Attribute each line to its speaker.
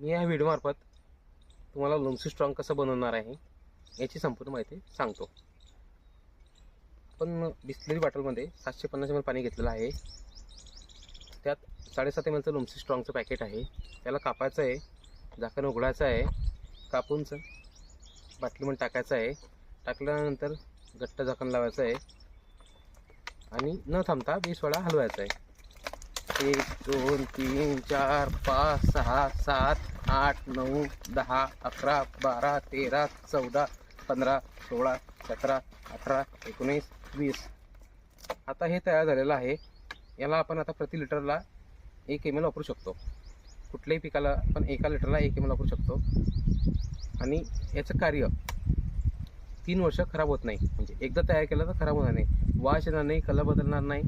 Speaker 1: मी या व्हिडिओमार्फत तुम्हाला लोमसी स्ट्रॉंग कसं बनवणार आहे याची संपूर्ण माहिती सांगतो. पण बिस्लरी बॉटलमध्ये 750 ml पाणी घेतलेलं आहे. त्यात 7.5 ml लोमसी स्ट्रॉंगचं पॅकेट आहे. त्याला कापायचं आहे, झाकण उघडायचं आहे, कापून बाटलीमध्ये टाकायचं आहे. टाकल्यानंतर घट्ट झाकण लावायचं आहे आणि न थांबता 20 वेळा हलवायचं आहे. 1 2 3 4 5 6 7 8 9 10 11 12 13 14 15 16 17 18 19 20. आता हे तयार झालेलं आहे. याला आपण आता प्रति लिटरला 1 ml वापरू शकतो. कुठल्याही पिकाला आपण 1 लिटरला 1 ml वापरू शकतो. आणि याचं कार्य 3 वर्ष खराब होत नाही. म्हणजे एकदा तयार केलं तर खराब होणार नाही, वास येणार नाही, कलर बदलणार नाही,